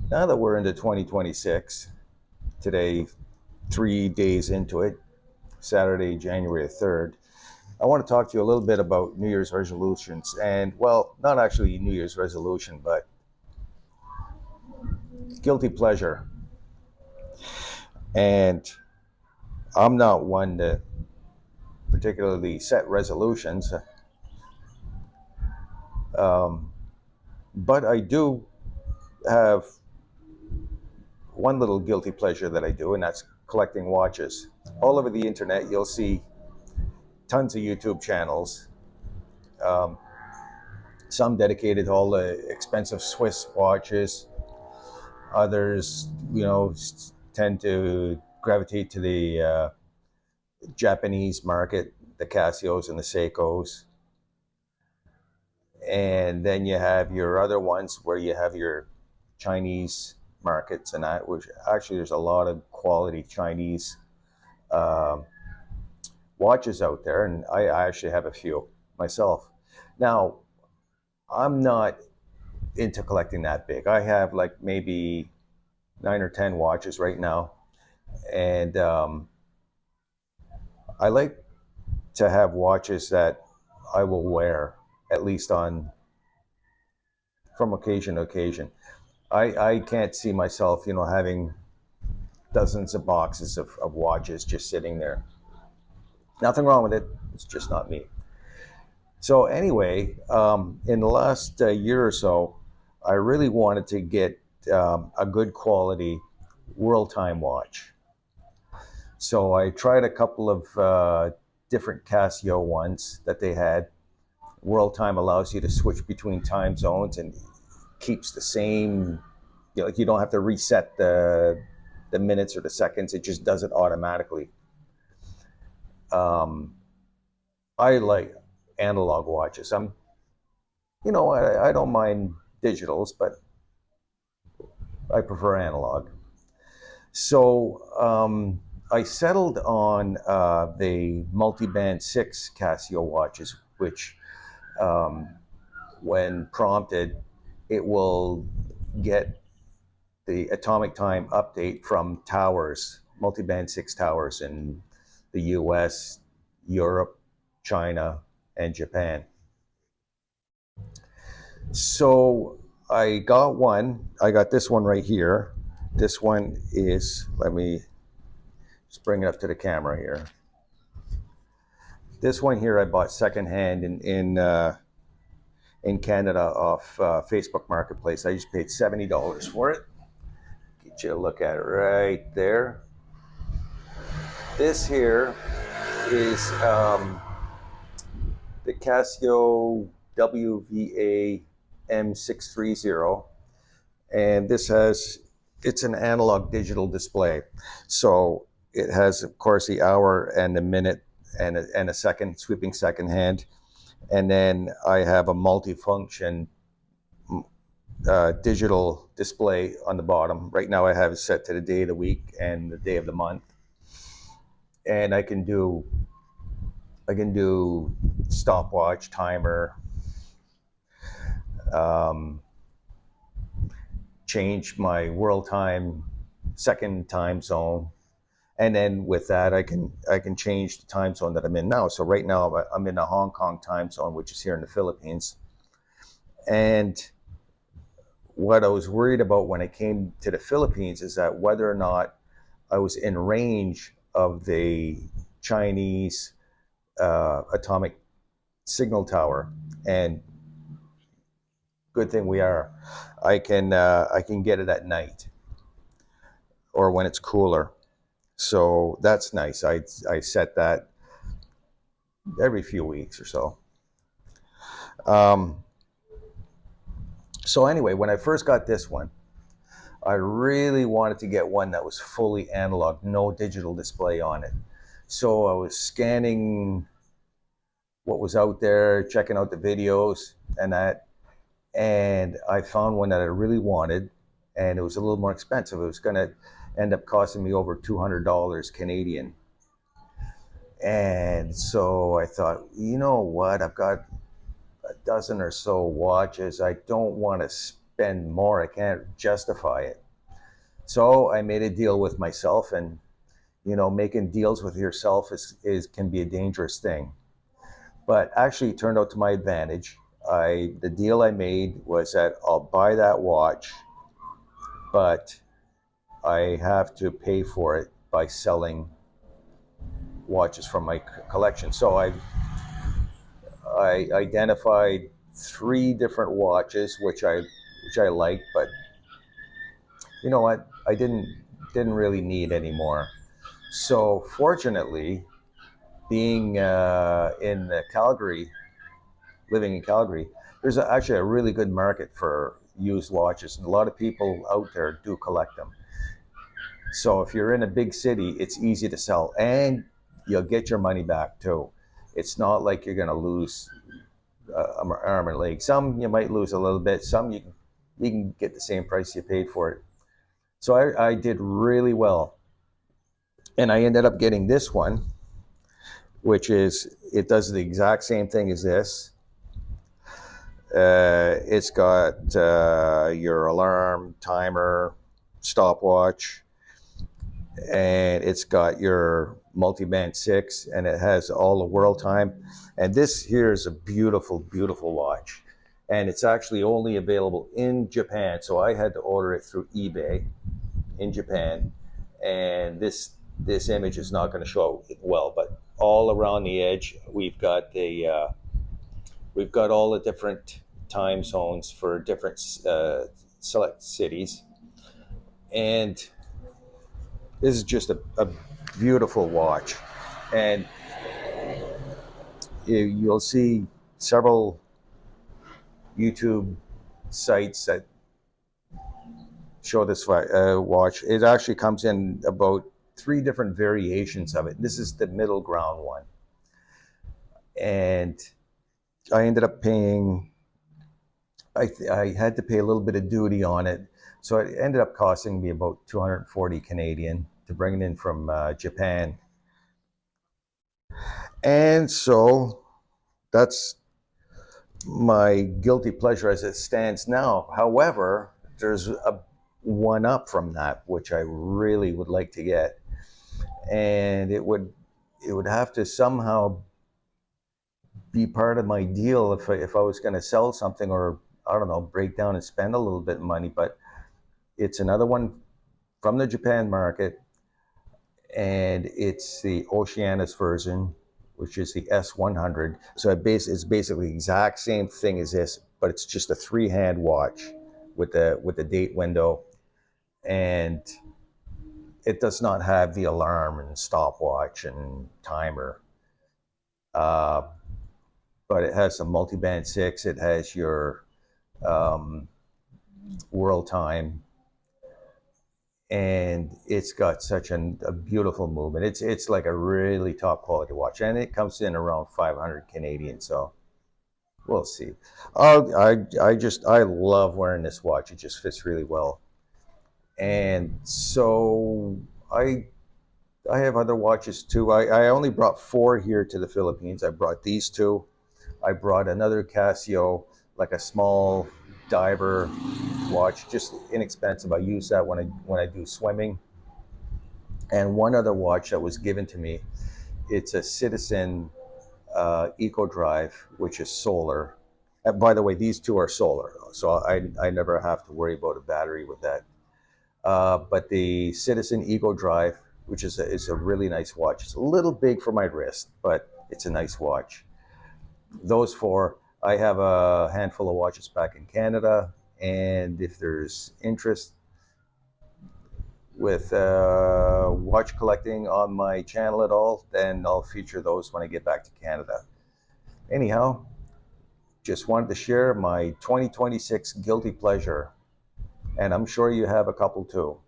Now that we're into 2026, today, 3 days into it, Saturday, January 3rd, I want to talk to you a little bit about New Year's resolutions. And, well, not actually New Year's resolution, but guilty pleasure. And I'm not one to particularly set resolutions, um, but I do have one little guilty pleasure that I do, and that's collecting watches. All over the internet, you'll see tons of YouTube channels, um, some dedicated to all the expensive Swiss watches. Others, tend to gravitate to the Japanese market, the Casios and the Seikos. And then you have your other ones where you have your Chinese markets, and that, which actually there's a lot of quality Chinese uh, watches out there, and I actually have a few myself. Now, I'm not into collecting that big. I have like maybe 9 or 10 watches right now, and I like to have watches that I will wear at least on from occasion to occasion. I can't see myself, having dozens of boxes of watches just sitting there. Nothing wrong with it. It's just not me. So anyway, in the last year or so, I really wanted to get a good quality world time watch. So I tried a couple of different Casio ones that they had. World time allows you to switch between time zones and keeps the same. Like you don't have to reset the minutes or the seconds; it just does it automatically. Um, I like analog watches. I don't mind digitals, but I prefer analog. So I settled on the multi-band 6 Casio watches, which, um, when prompted, it will get the atomic time update from towers, multi-band 6 towers in the US, Europe, China, and Japan. So I got one. I got this one right here. This one is, let me just bring it up to the camera here. This one here I bought secondhand in Canada off Facebook Marketplace. I just paid $70 for it. Get you a look at it right there. This here is the Casio WVA M630, and it's an analog digital display. So it has, of course, the hour and the minute and a second, sweeping second hand. And then I have a multifunction digital display on the bottom. Right now I have it set to the day of the week and the day of the month. And I can do stopwatch, timer, um, change my world time, second time zone, and then with that I can change the time zone that I'm in now. So right now I'm in the Hong Kong time zone, which is here in the Philippines. And what I was worried about when I came to the Philippines is that whether or not I was in range of the Chinese atomic signal tower. And good thing we are. I can get it at night or when it's cooler. So that's nice. I set that every few weeks or so. Um, so anyway, when I first got this one, I really wanted to get one that was fully analog, no digital display on it. So I was scanning what was out there, checking out the videos and that, and I found one that I really wanted, and it was a little more expensive. It was going to end up costing me over $200 Canadian. And so I thought, you know what? I've got a dozen or so watches. I don't want to spend more. I can't justify it. So I made a deal with myself, and making deals with yourself is can be a dangerous thing. But actually, it turned out to my advantage. The deal I made was that I'll buy that watch, but I have to pay for it by selling watches from my collection. So I identified three different watches which I liked, but you know what? I didn't really need anymore. So fortunately, being in Calgary, living in Calgary, there's actually a really good market for used watches, and a lot of people out there do collect them. So if you're in a big city, it's easy to sell, and you'll get your money back too. It's not like you're going to lose arm and leg. Some you might lose a little bit. Some you can get the same price you paid for it. So I did really well, and I ended up getting this one, which is it does the exact same thing as this. It's got your alarm, timer, stopwatch, and it's got your multi-band 6, and it has all the world time. And this here is a beautiful, beautiful watch, and it's actually only available in Japan. So I had to order it through eBay in Japan, and this image is not going to show well, but all around the edge we've got all the different time zones for different select cities, and this is just a beautiful watch. And you'll see several YouTube sites that show this watch. It actually comes in about three different variations of it. This is the middle ground one. And I ended up paying, I had to pay a little bit of duty on it. So it ended up costing me about 240 Canadian to bring it in from Japan. And so that's my guilty pleasure as it stands now. However, there's a one up from that, which I really would like to get. And it would have to somehow be part of my deal if I was going to sell something, or I don't know, break down and spend a little bit of money. But it's another one from the Japan market, and it's the Oceanus version, which is the S100. So it's basically the exact same thing as this, but it's just a three-hand watch with the date window, and it does not have the alarm and stopwatch and timer. Uh, but it has a multi-band 6. It has your um, world time, and it's got such a beautiful movement. It's like a really top quality watch, and it comes in around 500 Canadian. So we'll see. I love wearing this watch. It just fits really well, and so I have other watches too. I only brought four here to the Philippines. I brought these two. I brought another Casio, like a small diver watch, just inexpensive. I use that when I do swimming. And one other watch that was given to me, it's a Citizen Eco Drive, which is solar. And by the way, these two are solar, so I never have to worry about a battery with that. But the Citizen Eco Drive, which is a really nice watch. It's a little big for my wrist, but it's a nice watch. Those four. I have a handful of watches back in Canada, and if there's interest with watch collecting on my channel at all, then I'll feature those when I get back to Canada. Anyhow, just wanted to share my 2026 guilty pleasure, and I'm sure you have a couple too.